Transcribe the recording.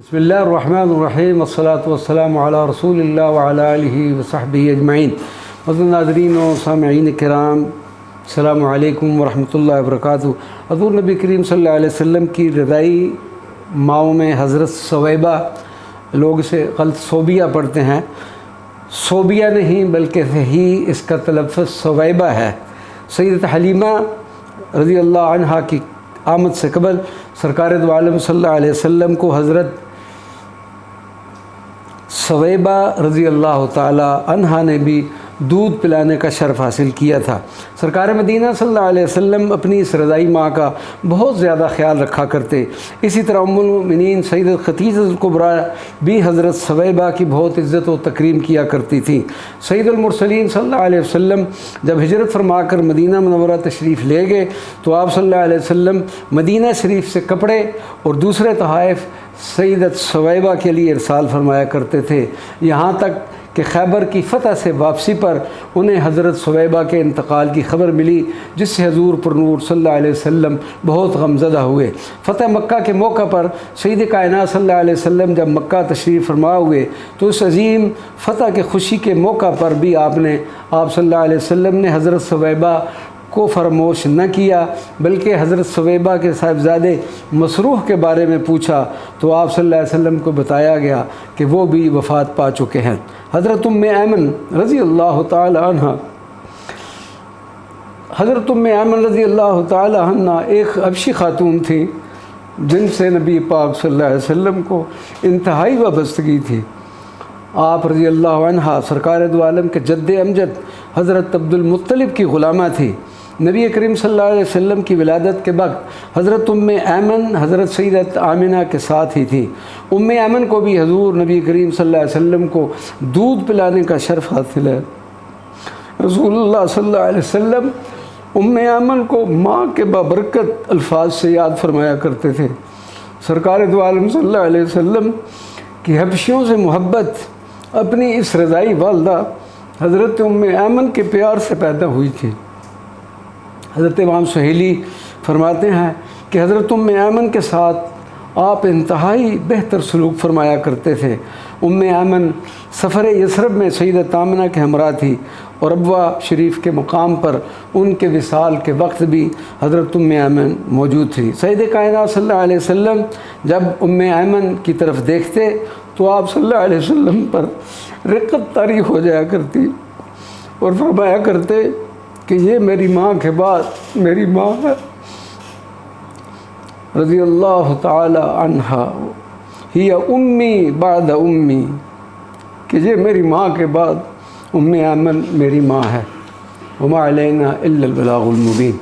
بسم اللہ الرحمن الرحیم والصلاة والسلام علی رسول اللہ وعلی آلہ وصحبہ اجمعین۔ حضرت ناظرین و سامعین کرام، السلام علیکم ورحمۃ اللہ وبرکاتہ۔ حضور نبی کریم صلی اللہ علیہ وسلم کی رضائی ماؤں میں حضرت ثویبہ، لوگ اسے غلط صوبیہ پڑھتے ہیں، صوبیہ نہیں بلکہ صحیح اس کا تلفظ ثویبہ ہے۔ سیدت حلیمہ رضی اللہ عنہا کی آمد سے قبل سرکار دو عالم صلی اللہ علیہ وسلم کو حضرت ثویبہ رضی اللہ تعالی عنہا نے بھی دودھ پلانے کا شرف حاصل کیا تھا۔ سرکار مدینہ صلی اللہ علیہ وسلم اپنی اس رضائی ماں کا بہت زیادہ خیال رکھا کرتے۔ اسی طرح ام المؤمنین سیدت خدیجہ الکبریٰ بھی حضرت ثویبہ کی بہت عزت و تکریم کیا کرتی تھیں۔ سید المرسلین صلی اللہ علیہ وسلم جب ہجرت فرما کر مدینہ منورہ تشریف لے گئے تو آپ صلی اللہ علیہ وسلم مدینہ شریف سے کپڑے اور دوسرے تحائف سیدت ثویبہ کے لیے ارسال فرمایا کرتے تھے، یہاں تک کہ خیبر کی فتح سے واپسی پر انہیں حضرت ثویبہ کے انتقال کی خبر ملی، جس سے حضور پر نور صلی اللہ علیہ وسلم بہت غمزدہ ہوئے۔ فتح مکہ کے موقع پر سید کائنات صلی اللہ علیہ وسلم جب مکہ تشریف فرما ہوئے تو اس عظیم فتح کے خوشی کے موقع پر بھی آپ صلی اللہ علیہ وسلم نے حضرت ثویبہ کو فراموش نہ کیا، بلکہ حضرت ثویبہ کے صاحبزادے مسروح کے بارے میں پوچھا تو آپ صلی اللہ علیہ وسلم کو بتایا گیا کہ وہ بھی وفات پا چکے ہیں۔ حضرت ام ایمن رضی اللہ تعالی عنہ رضی اللہ تعالی عنہ ایک حبشی خاتون تھیں جن سے نبی پاک صلی اللہ علیہ وسلم کو انتہائی وابستگی تھی۔ آپ رضی اللہ عنہ سرکار دو عالم کے جد امجد حضرت عبد المطلب کی غلامہ تھی۔ نبی کریم صلی اللہ علیہ وسلم کی ولادت کے وقت حضرت ام ایمن حضرت سیدت آمنہ کے ساتھ ہی تھی۔ ام ایمن کو بھی حضور نبی کریم صلی اللہ علیہ وسلم کو دودھ پلانے کا شرف حاصل ہے۔ رسول اللہ صلی اللہ علیہ وسلم ام ایمن کو ماں کے بابرکت الفاظ سے یاد فرمایا کرتے تھے۔ سرکار دو عالم صلی اللہ علیہ وسلم کی حبشیوں سے محبت اپنی اس رضائی والدہ حضرت ام ایمن کے پیار سے پیدا ہوئی تھی۔ حضرت امام سہیلی فرماتے ہیں کہ حضرت ام ایمن کے ساتھ آپ انتہائی بہتر سلوک فرمایا کرتے تھے۔ ام ایمن سفر یثرب میں سیدت آمنہ کے ہمراہ تھی اور ابوا شریف کے مقام پر ان کے وصال کے وقت بھی حضرت ام ایمن موجود تھی۔ سید کائنات صلی اللہ علیہ وسلم جب ام ایمن کی طرف دیکھتے تو آپ صلی اللہ علیہ وسلم پر رقت طاری ہو جایا کرتی اور فرمایا کرتے کہ یہ میری ماں کے بعد میری ماں ہے رضی اللہ تعالی عنہا، ہی امی بعد امی، کہ یہ میری ماں کے بعد ام ایمن میری ماں ہے۔ وما علینا الا البلاغ المبین۔